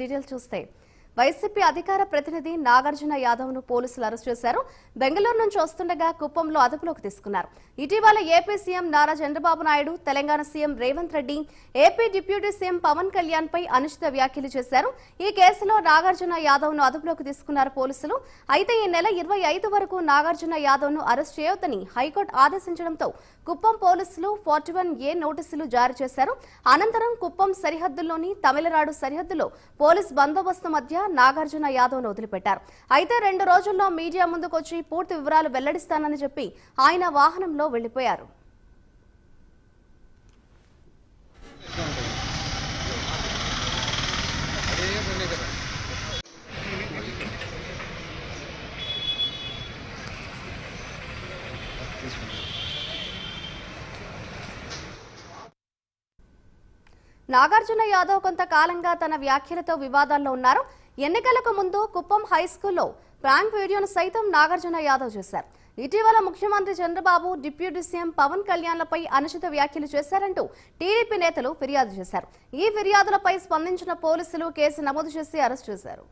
Details చూస్తే YCP అధికార ప్రతినిధి నాగార్జున యాదవ్ ను పోలీసులు అరెస్ట్ చేశారు. బెంగళూరు నుంచి వస్తుండగా కుప్పంలో అదుపులోకి తీసుకున్నారు. ఇటీవల AP CM Nara Chandrababu Naidu, Telangana CM Revanth Reddy, AP deputy CM Pawan Kalyan పై అనుచిత వ్యాఖ్యలు చేశారు. ఈ కేసులో నాగార్జున యాదవ్ ను అదుపులోకి తీసుకున్నారు పోలీసులు. అయితే ఈ నెల 25 వరకు నాగార్జున యాదవ్ ను అరెస్ట్ చేయొద్దని హైకోర్టు ఆదేశించడంతో కుప్పం పోలీసులు 41A నోటీసులు జారీ చేశారు. అనంతరం కుప్పం సరిహద్దుల్లోని తమిళనాడు సరిహద్దులో పోలీస్ బందోబస్తు మధ్య నాగార్జున యాదవ్ ను వదిలిపెట్టారు. అయితే 2 రోజుల్లో మీడియా ముందుకొచ్చి పూర్తి వివరాలు వెల్లడిస్తానని చెప్పి ఆయన వాహనంలో వెళ్లిపోయారు. నాగార్జున యాదవ్ కొంతకాలంగా తన వ్యాఖ్యలతో వివాదాల్లో ఉన్నారు. ఎన్నికలకు ముందు కుప్పం హైస్కూల్లో ప్రాంక్ వీడియోను సైతం నాగార్జున యాదవ్ చేశారు. ఇటీవల ముఖ్యమంత్రి చంద్రబాబు, డిప్యూటీ సీఎం పవన్ కళ్యాణ్లపై అనుచిత వ్యాఖ్యలు చేశారంటూ టీడీపీ నేతలు ఫిర్యాదు చేశారు. ఈ ఫిర్యాదులపై స్పందించిన పోలీసులు కేసు నమోదు చేసి అరెస్ట్ చేశారు.